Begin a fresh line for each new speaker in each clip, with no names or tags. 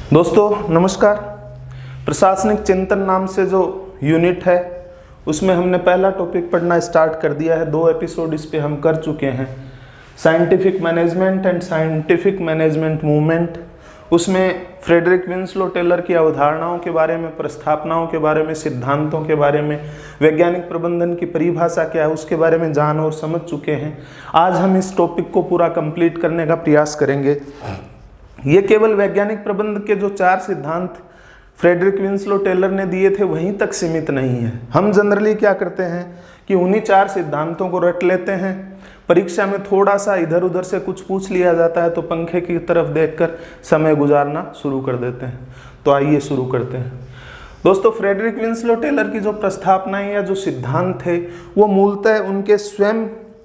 दोस्तों नमस्कार। प्रशासनिक चिंतन नाम से जो यूनिट है उसमें हमने पहला टॉपिक पढ़ना स्टार्ट कर दिया है। 2 एपिसोड इस पे हम कर चुके हैं। Scientific management and scientific management movement. उसमें फ्रेडरिक विंसलो टेलर की अवधारणाओं के बारे में, प्रस्तावनाओं के बारे में, सिद्धांतों के बारे में, वैज्ञानिक प्रबंधन की परिभाषा क्या है उसके बारे में जान और समझ चुके हैं। आज हम इस टॉपिक को पूरा कंप्लीट करने का प्रयास करेंगे। ये केवल वैज्ञानिक प्रबंध के जो 4 सिद्धांत फ्रेडरिक विंसलो टेलर ने दिए थे वहीं तक सीमित नहीं है। हम जनरली क्या करते हैं कि उन्हीं 4 सिद्धांतों को रट लेते हैं। परीक्षा में थोड़ा सा इधर उधर से कुछ पूछ लिया जाता है तो पंखे की तरफ देखकर समय गुजारना शुरू कर देते हैं। तो आइए शुरू करते हैं। दोस्तों, फ्रेडरिक विंसलो टेलर की जो प्रस्तावनाएं या जो सिद्धांत थे वो मूलतः उनके स्वयं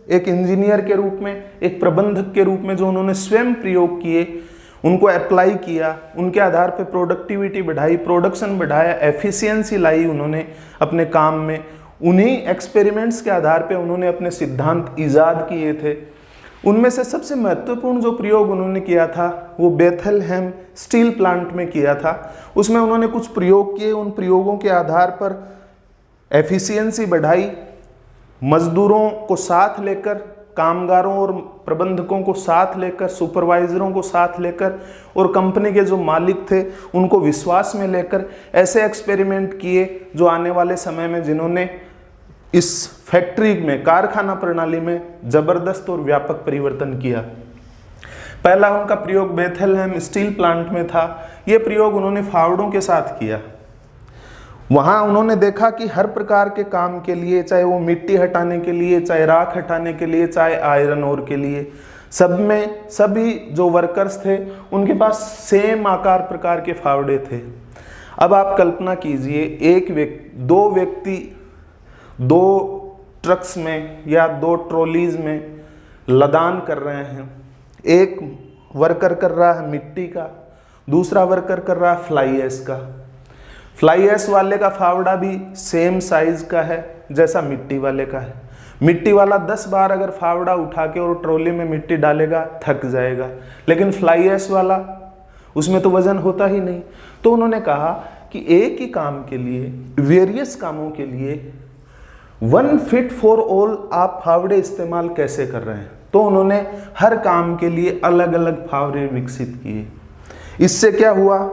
एक इंजीनियर के रूप में, एक प्रबंधक के रूप में जो उन्होंने स्वयं प्रयोग किए, उनको अप्लाई किया, उनके आधार पे प्रोडक्टिविटी बढ़ाई, प्रोडक्शन बढ़ाया, एफिशिएंसी लाई उन्होंने अपने काम में। उन्हीं एक्सपेरिमेंट्स के आधार पे उन्होंने अपने सिद्धांत ईजाद किए थे। उनमें से सबसे महत्वपूर्ण जो प्रयोग उन्होंने किया था वो बेथलहेम स्टील प्लांट में किया था। उसमें उन्होंने कुछ प्रयोग किए। उन प्रयोगों के आधार पर एफिशिएंसी बढ़ाई, मजदूरों को साथ लेकर, कामगारों और प्रबंधकों को साथ लेकर, सुपरवाइजरों को साथ लेकर और कंपनी के जो मालिक थे उनको विश्वास में लेकर ऐसे एक्सपेरिमेंट किए जो आने वाले समय में जिन्होंने इस फैक्ट्री में, कारखाना प्रणाली में जबरदस्त और व्यापक परिवर्तन किया। पहला उनका प्रयोग बेथलहेम स्टील प्लांट में था। यह प्रयोग उन्होंने फावड़ों के साथ किया। वहाँ उन्होंने देखा कि हर प्रकार के काम के लिए, चाहे वो मिट्टी हटाने के लिए, चाहे राख हटाने के लिए, चाहे आयरन ओर के लिए, सब में सभी जो वर्कर्स थे उनके पास सेम आकार प्रकार के फावड़े थे। अब आप कल्पना कीजिए, 2 व्यक्ति 2 ट्रक्स में या 2 ट्रॉलीज में लदान कर रहे हैं। एक वर्कर कर रहा है मिट्टी का, दूसरा वर्कर कर रहा है फ्लाई ऐश का। फ्लाई ऐश वाले का फावड़ा भी सेम साइज का है जैसा मिट्टी वाले का है। मिट्टी वाला 10 बार अगर फावड़ा उठा के और ट्रॉली में मिट्टी डालेगा थक जाएगा, लेकिन फ्लाई ऐश वाला, उसमें तो वजन होता ही नहीं। तो उन्होंने कहा कि एक ही काम के लिए, वेरियस कामों के लिए 1 फिट फॉर ऑल आप फावड़े इस्तेमाल कैसे कर रहे हैं। तो उन्होंने हर काम के लिए अलग अलग फावड़े विकसित किए। इससे क्या हुआ,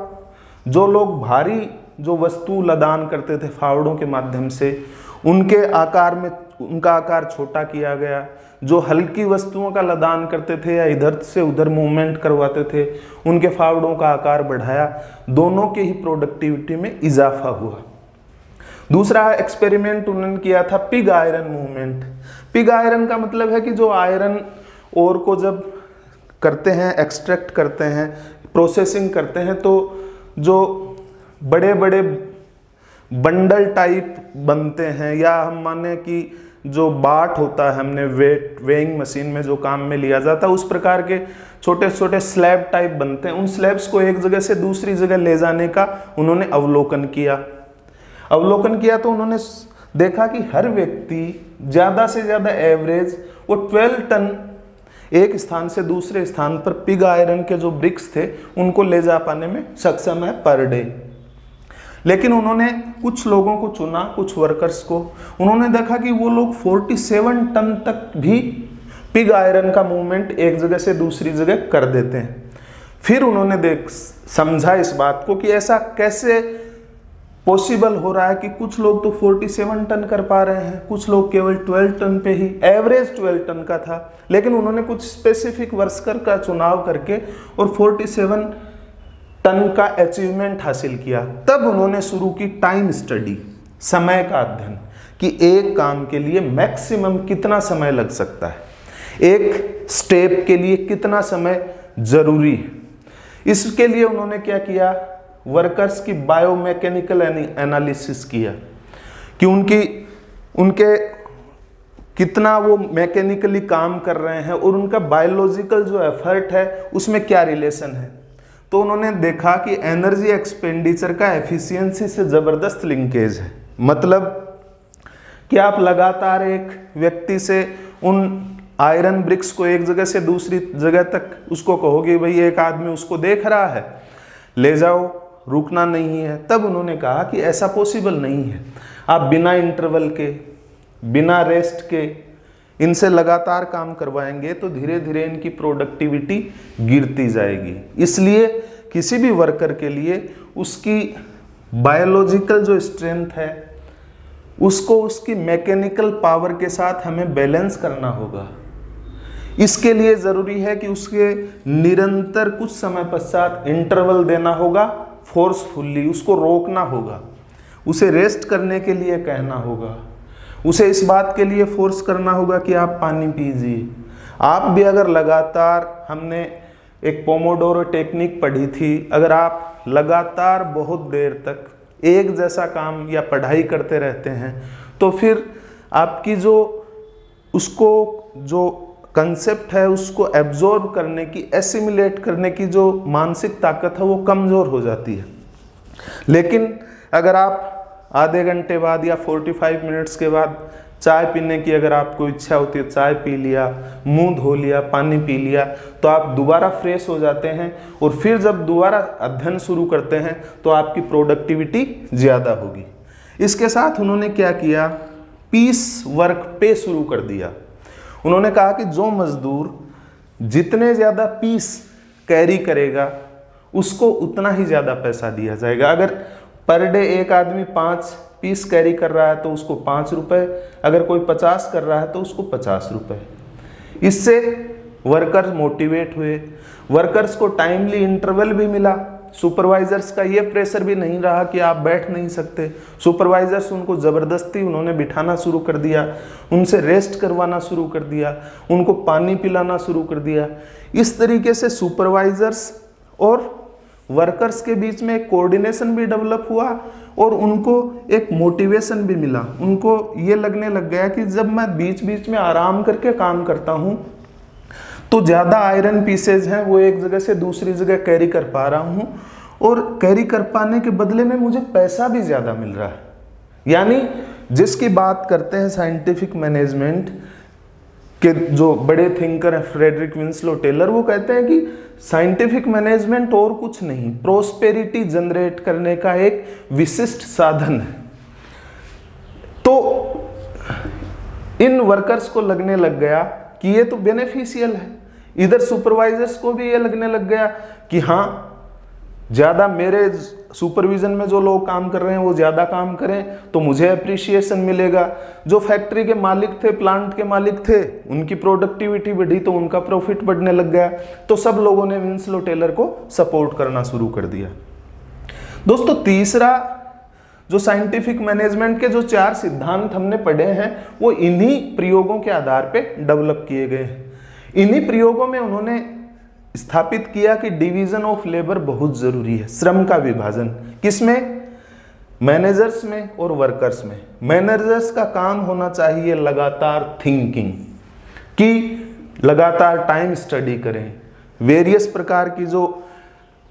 जो लोग भारी जो वस्तु लदान करते थे फावड़ों के माध्यम से, उनके आकार में उनका आकार छोटा किया गया। जो हल्की वस्तुओं का लदान करते थे या इधर से उधर मूवमेंट करवाते थे, उनके फावड़ों का आकार बढ़ाया। दोनों के ही प्रोडक्टिविटी में इजाफा हुआ। दूसरा एक्सपेरिमेंट उन्होंने किया था pig iron movement. Pig iron का मतलब है कि जो आयरन ओर को जब करते हैं, एक्सट्रैक्ट करते हैं, प्रोसेसिंग करते हैं, तो जो बड़े बड़े बंडल टाइप बनते हैं, या हम माने कि जो बाट होता है, हमने वेइंग मशीन में जो काम में लिया जाता है, उस प्रकार के छोटे छोटे स्लैब टाइप बनते हैं। उन स्लैब्स को एक जगह से दूसरी जगह ले जाने का उन्होंने अवलोकन किया तो उन्होंने देखा कि हर व्यक्ति ज़्यादा से ज़्यादा एवरेज वो 12 टन एक स्थान से दूसरे स्थान पर पिग आयरन के जो ब्रिक्स थे उनको ले जा पाने में सक्षम है पर डे। लेकिन उन्होंने कुछ लोगों को चुना, कुछ वर्कर्स को। उन्होंने देखा कि वो लोग 47 टन तक भी पिग आयरन का मूवमेंट एक जगह से दूसरी जगह कर देते हैं। फिर उन्होंने समझा इस बात को कि ऐसा कैसे पॉसिबल हो रहा है कि कुछ लोग तो 47 टन कर पा रहे हैं, कुछ लोग केवल 12 टन पे ही, एवरेज 12 टन का था। लेकिन उन्होंने कुछ स्पेसिफिक वर्कर का चुनाव करके और 47 टन का अचीवमेंट हासिल किया। तब उन्होंने शुरू की टाइम स्टडी, समय का अध्ययन, कि एक काम के लिए मैक्सिमम कितना समय लग सकता है, एक स्टेप के लिए कितना समय जरूरी है। इसके लिए उन्होंने क्या किया, वर्कर्स की बायोमैकेनिकल एनालिसिस किया कि उनके कितना वो मैकेनिकली काम कर रहे हैं और उनका बायोलॉजिकल जो एफर्ट है उसमें क्या रिलेशन है। तो उन्होंने देखा कि एनर्जी एक्सपेंडिचर का एफिशिएंसी से ज़बरदस्त लिंकेज है। मतलब कि आप लगातार एक व्यक्ति से उन आयरन ब्रिक्स को एक जगह से दूसरी जगह तक उसको कहोगे भाई एक आदमी उसको देख रहा है, ले जाओ, रुकना नहीं है। तब उन्होंने कहा कि ऐसा पॉसिबल नहीं है, आप बिना इंटरवल के, बिना रेस्ट के इनसे लगातार काम करवाएंगे तो धीरे धीरे इनकी प्रोडक्टिविटी गिरती जाएगी। इसलिए किसी भी वर्कर के लिए उसकी बायोलॉजिकल जो स्ट्रेंथ है उसको उसकी मैकेनिकल पावर के साथ हमें बैलेंस करना होगा। इसके लिए ज़रूरी है कि उसके निरंतर कुछ समय पश्चात इंटरवल देना होगा, फोर्सफुल्ली उसको रोकना होगा, उसे रेस्ट करने के लिए कहना होगा, उसे इस बात के लिए फोर्स करना होगा कि आप पानी पीजिए। आप भी अगर लगातार, हमने एक पोमोडोरो टेक्निक पढ़ी थी, अगर आप लगातार बहुत देर तक एक जैसा काम या पढ़ाई करते रहते हैं तो फिर आपकी उसको जो कंसेप्ट है उसको एब्जॉर्ब करने की, एसिमिलेट करने की जो मानसिक ताकत है वो कमज़ोर हो जाती है। लेकिन अगर आप आधे घंटे बाद या 45 मिनट्स के बाद चाय पीने की अगर आपको इच्छा होती है, चाय पी लिया, मुंह धो लिया, पानी पी लिया, तो आप दोबारा फ्रेश हो जाते हैं और फिर जब दोबारा अध्ययन शुरू करते हैं तो आपकी प्रोडक्टिविटी ज़्यादा होगी। इसके साथ उन्होंने क्या किया, पीस वर्क पे शुरू कर दिया। उन्होंने कहा कि जो मजदूर जितने ज़्यादा पीस कैरी करेगा उसको उतना ही ज़्यादा पैसा दिया जाएगा। अगर पर डे एक आदमी 5 पीस कैरी कर रहा है तो उसको 5 रुपये, अगर कोई 50 कर रहा है तो उसको 50 रुपये। इससे वर्कर्स मोटिवेट हुए, वर्कर्स को टाइमली इंटरवल भी मिला, सुपरवाइजर्स का ये प्रेशर भी नहीं रहा कि आप बैठ नहीं सकते। सुपरवाइजर्स उनको ज़बरदस्ती उन्होंने बिठाना शुरू कर दिया, उनसे रेस्ट करवाना शुरू कर दिया, उनको पानी पिलाना शुरू कर दिया। इस तरीके से सुपरवाइजर्स और वर्कर्स के बीच में एक कोऑर्डिनेशन भी डेवलप हुआ और उनको एक मोटिवेशन भी मिला। उनको ये लगने लग गया कि जब मैं बीच बीच में आराम करके काम करता हूँ तो ज़्यादा आयरन पीसेज हैं वो एक जगह से दूसरी जगह कैरी कर पा रहा हूँ और कैरी कर पाने के बदले में मुझे पैसा भी ज़्यादा मिल रहा है। यानी जिसकी बात करते हैं साइंटिफिक मैनेजमेंट के जो बड़े थिंकर हैं फ्रेडरिक विंसलो टेलर, वो कहते हैं कि साइंटिफिक मैनेजमेंट और कुछ नहीं, प्रोस्पेरिटी जनरेट करने का एक विशिष्ट साधन है। तो इन वर्कर्स को लगने लग गया कि ये तो बेनिफिशियल है। इधर सुपरवाइजर्स को भी ये लगने लग गया कि हाँ, ज़्यादा मेरे सुपरविजन में जो लोग काम कर रहे हैं वो ज़्यादा काम करें तो मुझे अप्रिसिएशन मिलेगा। जो फैक्ट्री के मालिक थे, प्लांट के मालिक थे, उनकी प्रोडक्टिविटी बढ़ी तो उनका प्रॉफिट बढ़ने लग गया। तो सब लोगों ने विंसलो टेलर को सपोर्ट करना शुरू कर दिया। दोस्तों, तीसरा जो साइंटिफिक मैनेजमेंट के जो 4 सिद्धांत हमने पढ़े हैं वो इन्हीं प्रयोगों के आधार पे डेवलप किए गए हैं। इन्हीं प्रयोगों में उन्होंने स्थापित किया कि डिवीजन ऑफ लेबर बहुत जरूरी है, श्रम का विभाजन। किसमें? मैनेजर्स में और वर्कर्स में। मैनेजर्स का काम होना चाहिए लगातार थिंकिंग, कि लगातार टाइम स्टडी करें, वेरियस प्रकार की जो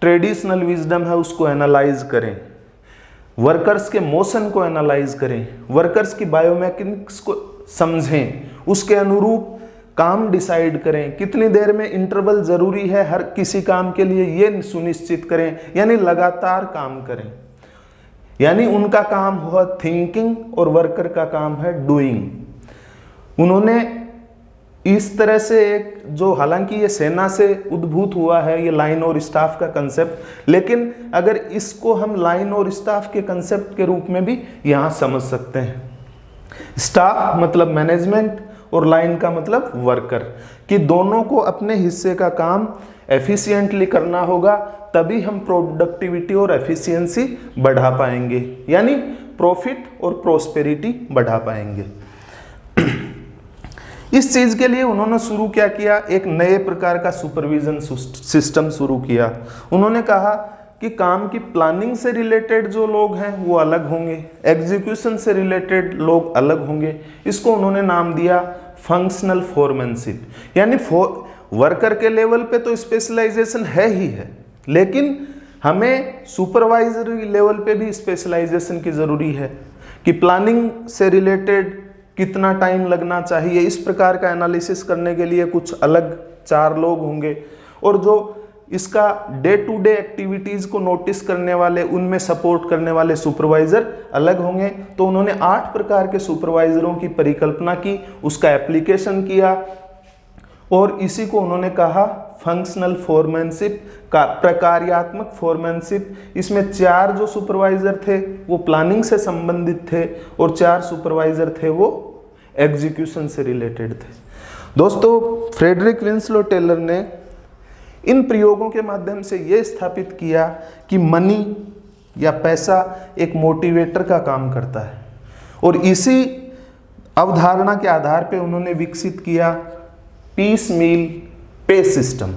ट्रेडिशनल विजडम है उसको एनालाइज करें, वर्कर्स के मोशन को एनालाइज करें, वर्कर्स की बायोमैकेनिक्स को समझें, उसके अनुरूप काम डिसाइड करें, कितनी देर में इंटरवल जरूरी है हर किसी काम के लिए ये सुनिश्चित करें, यानी लगातार काम करें। यानी उनका काम हुआ थिंकिंग और वर्कर का काम है डूइंग। उन्होंने इस तरह से एक जो, हालांकि ये सेना से उद्भूत हुआ है ये लाइन और स्टाफ का कंसेप्ट, लेकिन अगर इसको हम लाइन और स्टाफ के कंसेप्ट के रूप में भी यहाँ समझ सकते हैं। स्टाफ मतलब मैनेजमेंट और लाइन का मतलब वर्कर, कि दोनों को अपने हिस्से का काम एफिशिएंटली करना होगा, तभी हम प्रोडक्टिविटी और एफिशिएंसी बढ़ा पाएंगे, यानी प्रॉफिट और प्रोस्पेरिटी बढ़ा पाएंगे। इस चीज के लिए उन्होंने शुरू क्या किया, एक नए प्रकार का सुपरविजन सिस्टम शुरू किया। उन्होंने कहा कि काम की प्लानिंग से रिलेटेड जो लोग हैं वो अलग होंगे, एग्जीक्यूशन से रिलेटेड लोग अलग होंगे। इसको उन्होंने नाम दिया फंक्शनल फोरमैनशिप। यानी वर्कर के लेवल पे तो स्पेशलाइजेशन है ही है, लेकिन हमें सुपरवाइजरी लेवल पे भी स्पेशलाइजेशन की ज़रूरी है कि प्लानिंग से रिलेटेड कितना टाइम लगना चाहिए, इस प्रकार का एनालिसिस करने के लिए कुछ अलग 4 लोग होंगे। और जो इसका डे टू डे एक्टिविटीज को नोटिस करने वाले, उनमें सपोर्ट करने वाले सुपरवाइजर अलग होंगे। तो उन्होंने 8 प्रकार के सुपरवाइजरों की परिकल्पना की, उसका एप्लीकेशन किया और इसी को उन्होंने कहा फंक्शनल फोरमैनशिप का, प्रकार्यात्मक फोरमैनशिप। इसमें 4 जो सुपरवाइजर थे वो प्लानिंग से संबंधित थे और 4 सुपरवाइजर थे वो एग्जीक्यूशन से रिलेटेड थे। दोस्तों, फ्रेडरिक विंसलो टेलर ने इन प्रयोगों के माध्यम से ये स्थापित किया कि मनी या पैसा एक मोटिवेटर का काम करता है और इसी अवधारणा के आधार पे उन्होंने विकसित किया पीस मील पे सिस्टम।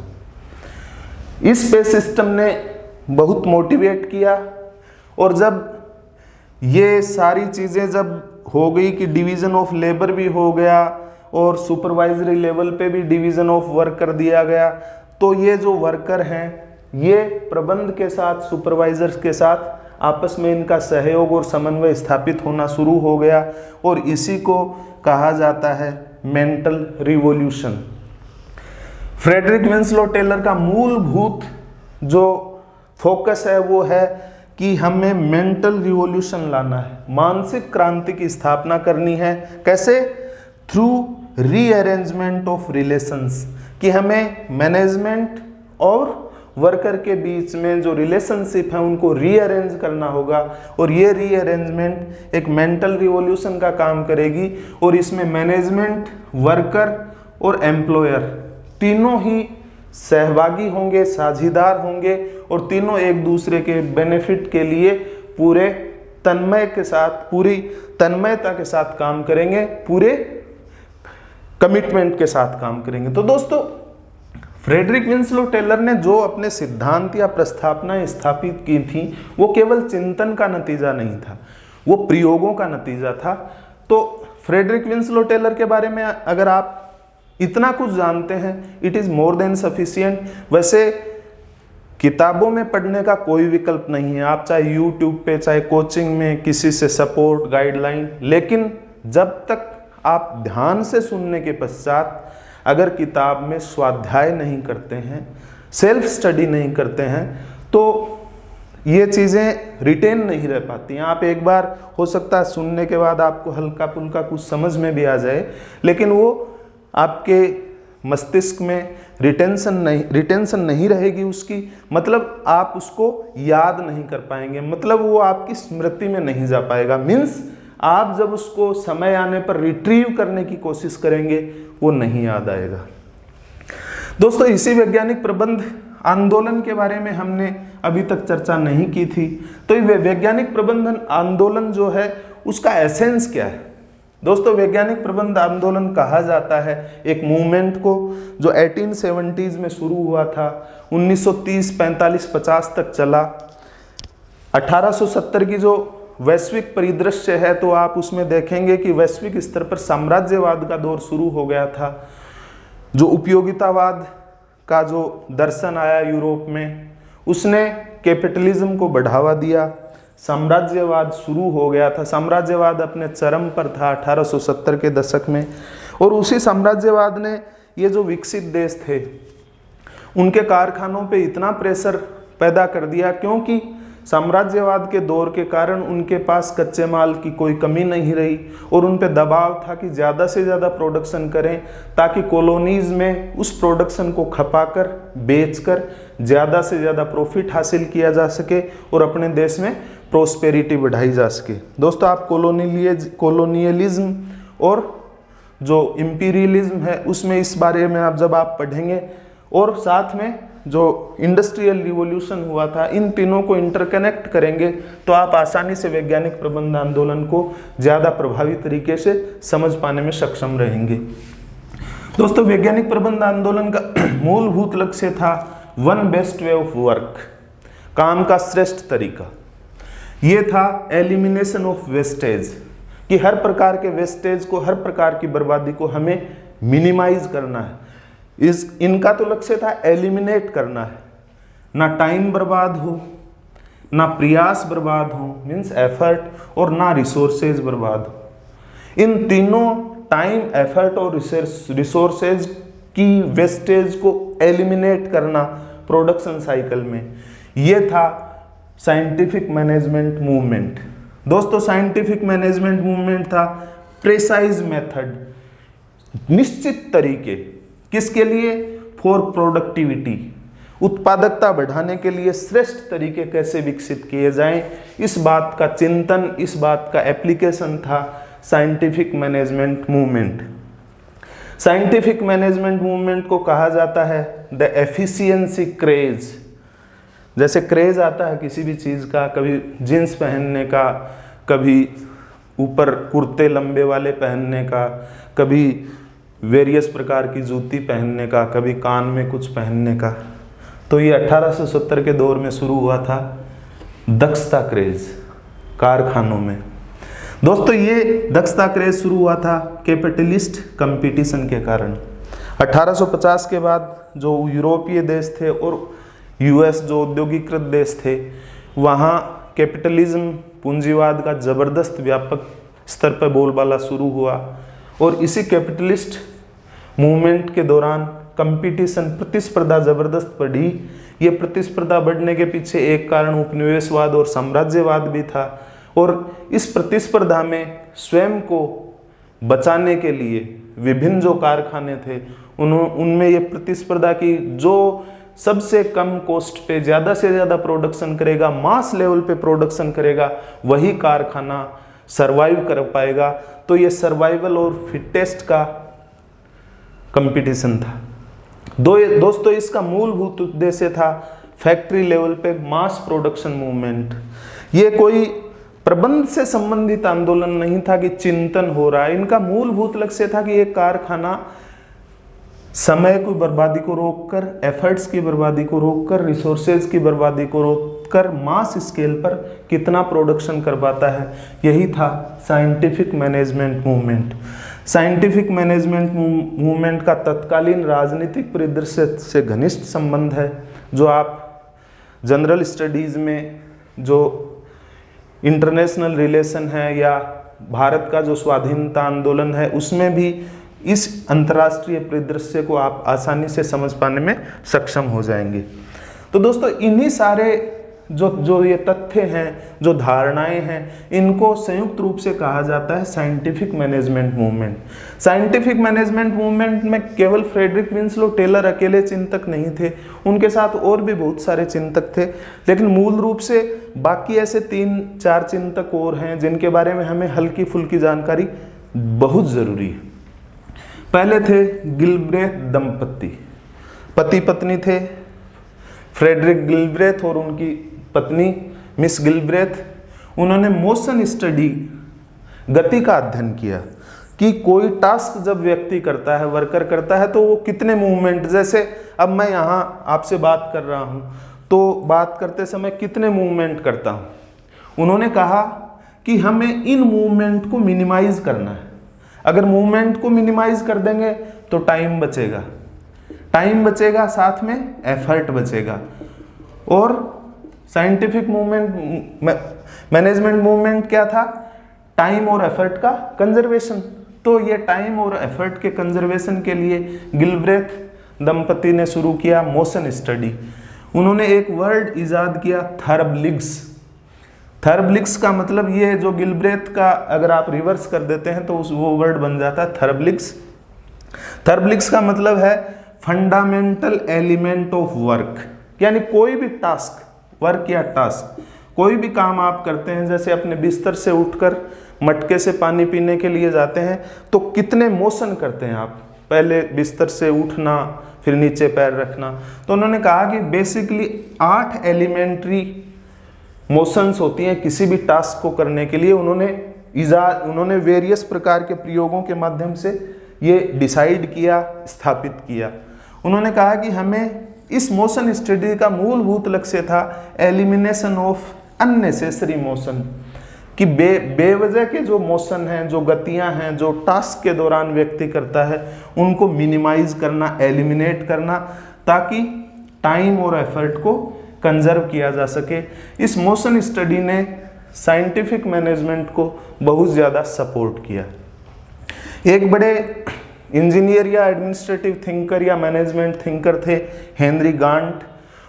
इस पे सिस्टम ने बहुत मोटिवेट किया और जब ये सारी चीज़ें जब हो गई कि डिवीज़न ऑफ लेबर भी हो गया और सुपरवाइजरी लेवल पे भी डिवीज़न ऑफ वर्क कर दिया गया, तो ये जो वर्कर हैं ये प्रबंध के साथ, सुपरवाइजर्स के साथ आपस में इनका सहयोग और समन्वय स्थापित होना शुरू हो गया और इसी को कहा जाता है mental revolution. Frederick Winslow Taylor का मूलभूत जो फोकस है वो है कि हमें मेंटल रिवॉल्यूशन लाना है, मानसिक क्रांति की स्थापना करनी है। कैसे? थ्रू रीअरेंजमेंट ऑफ रिलेशंस, कि हमें मैनेजमेंट और वर्कर के बीच में जो रिलेशनशिप है उनको रीअरेंज करना होगा और ये रीअरेंजमेंट एक मेंटल रिवॉल्यूशन का काम करेगी और इसमें मैनेजमेंट, वर्कर और एम्प्लॉयर तीनों ही सहभागी होंगे, साझीदार होंगे और तीनों एक दूसरे के बेनिफिट के लिए पूरे तन्मय के साथ, पूरी तन्मयता के साथ काम करेंगे, पूरे कमिटमेंट के साथ काम करेंगे। तो दोस्तों, फ्रेडरिक विंसलो टेलर ने जो अपने सिद्धांत या प्रस्तावनाएं स्थापित की थी वो केवल चिंतन का नतीजा नहीं था, वो प्रयोगों का नतीजा था। तो फ्रेडरिक विंसलो टेलर के बारे में अगर आप इतना कुछ जानते हैं, it is more than sufficient. वैसे किताबों में पढ़ने का कोई विकल्प नहीं है, आप चाहे यूट्यूब पे, चाहे कोचिंग में किसी से सपोर्ट, गाइडलाइन, लेकिन जब तक आप ध्यान से सुनने के पश्चात अगर किताब में स्वाध्याय नहीं करते हैं, सेल्फ स्टडी नहीं करते हैं, तो ये चीज़ें रिटेन नहीं रह पाती हैं। आप एक बार हो सकता है सुनने के बाद आपको हल्का फुल्का कुछ समझ में भी आ जाए, लेकिन वो आपके मस्तिष्क में रिटेंशन नहीं रहेगी उसकी, मतलब आप उसको याद नहीं कर पाएंगे, मतलब वो आपकी स्मृति में नहीं जा पाएगा। मीन्स आप जब उसको समय आने पर रिट्रीव करने की कोशिश करेंगे वो नहीं याद आएगा। दोस्तों, इसी वैज्ञानिक प्रबंध आंदोलन के बारे में हमने अभी तक चर्चा नहीं की थी। तो ये वैज्ञानिक प्रबंधन आंदोलन जो है उसका एसेंस क्या है? दोस्तों, वैज्ञानिक प्रबंध आंदोलन कहा जाता है एक मूवमेंट को जो 1870s में शुरू हुआ था, 1930, 45, 50 तक चला। 1870 की जो वैश्विक परिदृश्य है तो आप उसमें देखेंगे कि वैश्विक स्तर पर साम्राज्यवाद का दौर शुरू हो गया था। जो उपयोगितावाद का जो दर्शन आया यूरोप में, उसने कैपिटलिज्म को बढ़ावा दिया, साम्राज्यवाद शुरू हो गया था। साम्राज्यवाद अपने चरम पर था 1870 के दशक में और उसी साम्राज्यवाद ने ये जो विकसित देश थे उनके कारखानों पे इतना प्रेशर पैदा कर दिया, क्योंकि साम्राज्यवाद के दौर के कारण उनके पास कच्चे माल की कोई कमी नहीं रही और उन पे दबाव था कि ज़्यादा से ज़्यादा प्रोडक्शन करें ताकि कॉलोनीज़ में उस प्रोडक्शन को खपाकर, बेचकर ज़्यादा से ज़्यादा प्रॉफिट हासिल किया जा सके और अपने देश में प्रोस्पेरिटी बढ़ाई जा सके। दोस्तों, आप कॉलोनियलिज्म और जो इम्पीरियलिज्म है उसमें इस बारे में जब आप पढ़ेंगे और साथ में जो इंडस्ट्रियल रिवॉल्यूशन हुआ था, इन तीनों को इंटरकनेक्ट करेंगे तो आप आसानी से वैज्ञानिक प्रबंध आंदोलन को ज़्यादा प्रभावी तरीके से समझ पाने में सक्षम रहेंगे। दोस्तों, वैज्ञानिक प्रबंध आंदोलन का मूलभूत लक्ष्य था one best way of work, काम का श्रेष्ठ तरीका। ये था एलिमिनेशन ऑफ वेस्टेज, कि हर प्रकार के वेस्टेज को, हर प्रकार की बर्बादी को हमें मिनिमाइज करना है। इनका तो लक्ष्य था एलिमिनेट करना है, ना टाइम बर्बाद हो, ना प्रयास बर्बाद हो, मीन्स एफर्ट, और ना रिसोर्सेज बर्बाद हो। इन तीनों टाइम, एफर्ट और रिसोर्सेज की वेस्टेज को एलिमिनेट करना प्रोडक्शन साइकिल में। ये था साइंटिफिक मैनेजमेंट मूवमेंट। दोस्तों साइंटिफिक मैनेजमेंट मूवमेंट था प्रेसाइज मेथड, निश्चित तरीके, किसके लिए? फॉर प्रोडक्टिविटी, उत्पादकता बढ़ाने के लिए श्रेष्ठ तरीके कैसे विकसित किए जाएं, इस बात का चिंतन, इस बात का एप्लीकेशन था scientific management movement. Scientific management movement को कहा जाता है द एफिशिएंसी क्रेज। जैसे क्रेज आता है किसी भी चीज़ का, कभी जीन्स पहनने का, कभी ऊपर कुर्ते लंबे वाले पहनने का, कभी वेरियस प्रकार की जूती पहनने का, कभी कान में कुछ पहनने का। तो ये 1870 के दौर में शुरू हुआ था दक्षता क्रेज कारखानों में। दोस्तों ये दक्षता क्रेज शुरू हुआ था कैपिटलिस्ट कंपटीशन के कारण। 1850 के बाद जो यूरोपीय देश थे और यूएस जो औद्योगिकृत देश थे, वहाँ कैपिटलिज्म, पूंजीवाद का जबरदस्त व्यापक स्तर पर बोलबाला शुरू हुआ और इसी कैपिटलिस्ट मूवमेंट के दौरान कंपटीशन, प्रतिस्पर्धा जबरदस्त बढ़ी। ये प्रतिस्पर्धा बढ़ने के पीछे एक कारण उपनिवेशवाद और साम्राज्यवाद भी था और इस प्रतिस्पर्धा में स्वयं को बचाने के लिए विभिन्न जो कारखाने थे उनमें ये प्रतिस्पर्धा की, जो सबसे कम कॉस्ट पे ज़्यादा से ज़्यादा प्रोडक्शन करेगा, मास लेवल पे प्रोडक्शन करेगा, वही कारखाना सरवाइव कर पाएगा। तो ये सर्वाइवल और फिटेस्ट का कंपटीशन था। दोस्तों इसका मूलभूत उद्देश्य था फैक्ट्री लेवल पे मास प्रोडक्शन मूवमेंट। ये कोई प्रबंध से संबंधित आंदोलन नहीं था कि चिंतन हो रहा है। इनका मूलभूत लक्ष्य था कि एक कारखाना समय की बर्बादी को रोककर, एफर्ट्स की बर्बादी को रोककर, रिसोर्सेज की बर्बादी को रोककर मास स्केल पर कितना प्रोडक्शन कर पाता है। यही था scientific management movement. Scientific management movement का तत्कालीन राजनीतिक परिदृश्य से घनिष्ठ संबंध है, जो आप जनरल स्टडीज़ में जो इंटरनेशनल रिलेशन है या भारत का जो स्वाधीनता आंदोलन है, उसमें भी इस अंतर्राष्ट्रीय परिदृश्य को आप आसानी से समझ पाने में सक्षम हो जाएंगे। तो दोस्तों इन्हीं सारे जो ये तथ्य हैं, जो धारणाएं हैं, इनको संयुक्त रूप से कहा जाता है scientific management movement. Scientific management movement में केवल फ्रेडरिक विंसलो टेलर अकेले चिंतक नहीं थे, उनके साथ और भी बहुत सारे चिंतक थे, लेकिन मूल रूप से बाकी ऐसे 3-4 चिंतक और हैं जिनके बारे में हमें हल्की फुल्की जानकारी बहुत ज़रूरी है। पहले थे गिलब्रेथ दंपति, पति पत्नी थे फ्रेडरिक गिलब्रेथ और उनकी पत्नी मिस गिलब्रेथ। उन्होंने मोशन स्टडी, गति का अध्ययन किया कि कोई टास्क जब व्यक्ति करता है, वर्कर करता है, तो वो कितने मूवमेंट, जैसे अब मैं यहाँ आपसे बात कर रहा हूँ तो बात करते समय कितने मूवमेंट करता हूँ। उन्होंने कहा कि हमें इन मूवमेंट को मिनिमाइज करना है। अगर मूवमेंट को मिनिमाइज कर देंगे तो टाइम बचेगा, साथ में एफर्ट बचेगा। और साइंटिफिक मैनेजमेंट मूवमेंट क्या था? टाइम और एफर्ट का कंजर्वेशन। तो ये टाइम और एफर्ट के कंजर्वेशन के लिए गिलब्रेथ दंपति ने शुरू किया मोशन स्टडी। उन्होंने एक वर्ड इजाद किया, थर्बलिग्स। थर्बलिग्स का मतलब ये जो गिलब्रेथ का अगर आप रिवर्स कर देते हैं तो वो वर्ड बन जाता है थर्बलिग्स। थर्बलिग्स का मतलब है फंडामेंटल एलिमेंट ऑफ वर्क, यानी कोई भी टास्क, वर्क या टास्क, कोई भी काम आप करते हैं, जैसे अपने बिस्तर से उठकर मटके से पानी पीने के लिए जाते हैं तो कितने मोशन करते हैं आप, पहले बिस्तर से उठना, फिर नीचे पैर रखना। तो उन्होंने कहा कि बेसिकली 8 एलिमेंट्री मोशंस होती हैं किसी भी टास्क को करने के लिए। उन्होंने वेरियस प्रकार के प्रयोगों के माध्यम से ये डिसाइड किया, स्थापित किया। उन्होंने कहा कि हमें इस मोशन स्टडी का मूलभूत लक्ष्य था एलिमिनेशन ऑफ अननेसेसरी मोशन, कि बेवजह के जो मोशन हैं, जो गतियां हैं, जो टास्क के दौरान व्यक्ति करता है, उनको मिनिमाइज करना, एलिमिनेट करना, ताकि टाइम और एफर्ट को कंजर्व किया जा सके। इस मोशन स्टडी ने साइंटिफिक मैनेजमेंट को बहुत ज़्यादा सपोर्ट किया। एक बड़े इंजीनियर या एडमिनिस्ट्रेटिव थिंकर या मैनेजमेंट थिंकर थे हेनरी गांट।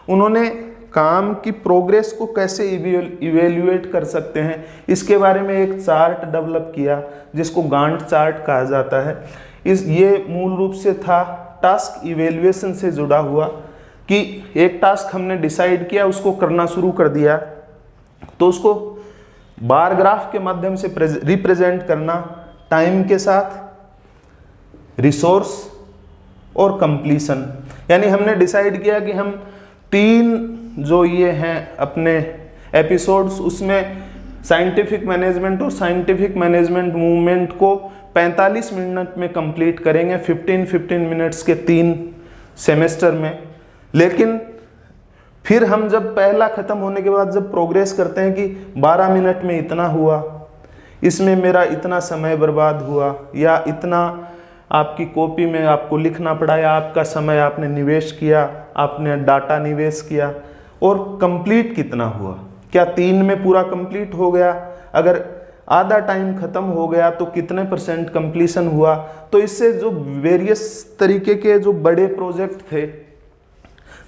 उन्होंने काम की प्रोग्रेस को कैसे इवेल्युएट कर सकते हैं इसके बारे में एक चार्ट डेवलप किया जिसको गांट चार्ट कहा जाता है। ये मूल रूप से था टास्क इवेल्युएशन से जुड़ा हुआ, कि एक टास्क हमने डिसाइड किया, उसको करना शुरू कर दिया, तो उसको बार ग्राफ के माध्यम से रिप्रेजेंट करना, टाइम के साथ, रिसोर्स और कंप्लीशन। यानी हमने डिसाइड किया कि हम 3 जो ये हैं अपने एपिसोड्स, उसमें साइंटिफिक मैनेजमेंट और साइंटिफिक मैनेजमेंट मूवमेंट को 45 मिनट में कंप्लीट करेंगे, 15 मिनट्स के 3 सेमेस्टर में। लेकिन फिर हम जब पहला खत्म होने के बाद जब प्रोग्रेस करते हैं कि 12 मिनट में इतना हुआ, इसमें मेरा इतना समय बर्बाद हुआ, या इतना आपकी कॉपी में आपको लिखना पड़ा, या आपका समय आपने निवेश किया, आपने डाटा निवेश किया, और कंप्लीट कितना हुआ, क्या 3 में पूरा कंप्लीट हो गया, अगर आधा टाइम खत्म हो गया तो कितने % कंप्लीशन हुआ। तो इससे जो वेरियस तरीके के जो बड़े प्रोजेक्ट थे,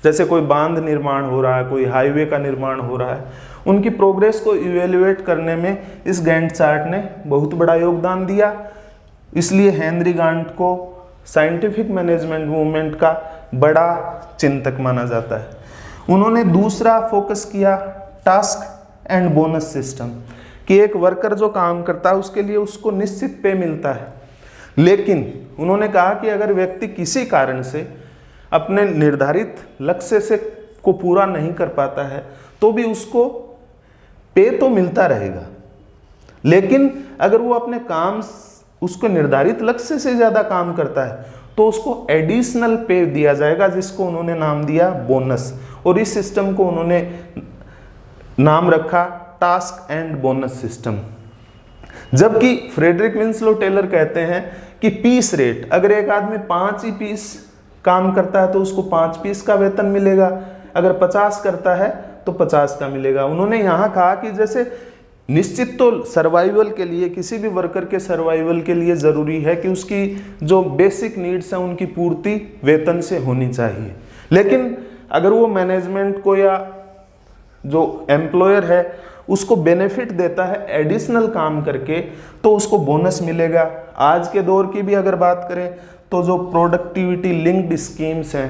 जैसे कोई बांध निर्माण हो रहा है, कोई हाईवे का निर्माण हो रहा है, उनकी प्रोग्रेस को इवेल्युएट करने में इस गैंट चार्ट ने बहुत बड़ा योगदान दिया। इसलिए हेनरी गांट को साइंटिफिक मैनेजमेंट मूवमेंट का बड़ा चिंतक माना जाता है। उन्होंने दूसरा फोकस किया टास्क एंड बोनस सिस्टम, कि एक वर्कर जो काम करता है उसके लिए उसको निश्चित पे मिलता है, लेकिन उन्होंने कहा कि अगर व्यक्ति किसी कारण से अपने निर्धारित लक्ष्य से को पूरा नहीं कर पाता है तो भी उसको पे तो मिलता रहेगा, लेकिन अगर वो अपने काम उसको निर्धारित लक्ष्य से ज़्यादा काम करता है तो उसको एडिशनल पे दिया जाएगा, जिसको उन्होंने नाम दिया बोनस। और इस सिस्टम को उन्होंने नाम रखा टास्क एंड बोनस सिस्टम। जबकि फ्रेडरिक विंसलो टेलर कहते हैं कि पीस रेट, अगर एक आदमी 5 ही पीस काम करता है तो उसको 5 पीस का वेतन मिलेगा, अगर 50 करता है तो 50 का मिलेगा। उन्होंने यहाँ कहा कि जैसे निश्चित तो सर्वाइवल के लिए, किसी भी वर्कर के सर्वाइवल के लिए ज़रूरी है कि उसकी जो बेसिक नीड्स हैं उनकी पूर्ति वेतन से होनी चाहिए, लेकिन अगर वो मैनेजमेंट को या जो एम्प्लॉयर है उसको बेनिफिट देता है एडिशनल काम करके तो उसको बोनस मिलेगा। आज के दौर की भी अगर बात करें तो जो प्रोडक्टिविटी लिंक्ड स्कीम्स हैं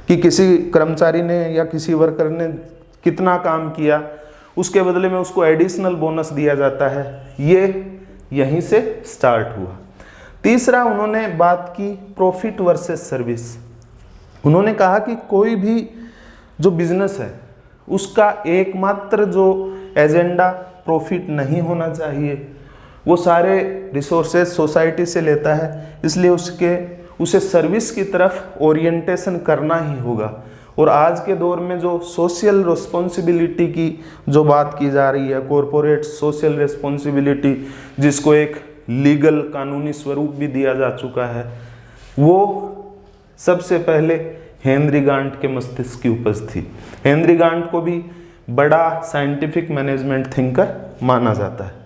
कि किसी कर्मचारी ने या किसी वर्कर ने कितना काम किया उसके बदले में उसको एडिशनल बोनस दिया जाता है, ये यहीं से स्टार्ट हुआ। तीसरा उन्होंने बात की प्रॉफिट वर्सेस सर्विस। उन्होंने कहा कि कोई भी जो बिजनेस है उसका एकमात्र जो एजेंडा प्रॉफिट नहीं होना चाहिए, वो सारे रिसोर्सेज सोसाइटी से लेता है, इसलिए उसे सर्विस की तरफ ओरिएंटेशन करना ही होगा। और आज के दौर में जो सोशल रिस्पॉन्सिबिलिटी की जो बात की जा रही है, कॉरपोरेट सोशल रिस्पॉन्सिबिलिटी, जिसको एक लीगल कानूनी स्वरूप भी दिया जा चुका है, वो सबसे पहले हेनरी गांट के मस्तिष्क की उपज थी। हेनरी गांट को भी बड़ा साइंटिफिक मैनेजमेंट थिंकर माना जाता है।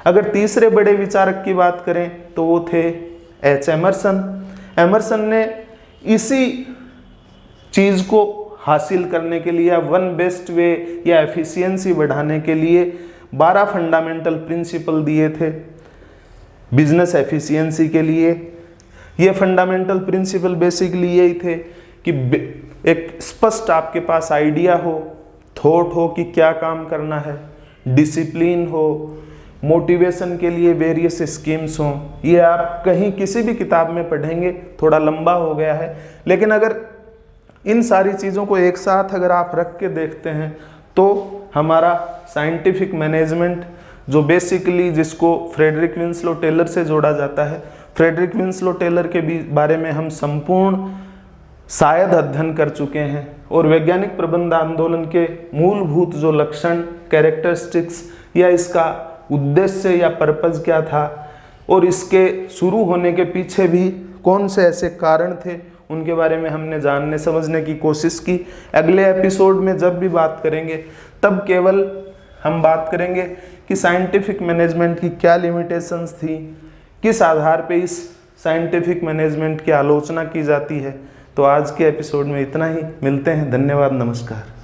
अगर तीसरे बड़े विचारक की बात करें तो वो थे एच एमरसन। एमरसन ने इसी चीज़ को हासिल करने के लिए, वन बेस्ट वे या एफिशिएंसी बढ़ाने के लिए 12 फंडामेंटल प्रिंसिपल दिए थे बिजनेस एफिशिएंसी के लिए। ये फंडामेंटल प्रिंसिपल बेसिकली यही थे कि एक स्पष्ट आपके पास आइडिया हो, थॉट हो कि क्या काम करना है, डिसिप्लिन हो, मोटिवेशन के लिए वेरियस स्कीम्स हों। ये आप कहीं किसी भी किताब में पढ़ेंगे, थोड़ा लंबा हो गया है, लेकिन अगर इन सारी चीज़ों को एक साथ अगर आप रख के देखते हैं तो हमारा साइंटिफिक मैनेजमेंट जो बेसिकली जिसको फ्रेडरिक विंसलो टेलर से जोड़ा जाता है, फ्रेडरिक विंसलो टेलर के बारे में हम संपूर्ण शायद अध्ययन कर चुके हैं, और वैज्ञानिक प्रबंध आंदोलन के मूलभूत जो लक्षण, कैरेक्टरिस्टिक्स या इसका उद्देश्य या पर्पज क्या था और इसके शुरू होने के पीछे भी कौन से ऐसे कारण थे, उनके बारे में हमने जानने समझने की कोशिश की। अगले एपिसोड में जब भी बात करेंगे तब केवल हम बात करेंगे कि साइंटिफिक मैनेजमेंट की क्या लिमिटेशंस थी, किस आधार पे इस साइंटिफिक मैनेजमेंट की आलोचना की जाती है। तो आज के एपिसोड में इतना ही, मिलते हैं, धन्यवाद, नमस्कार।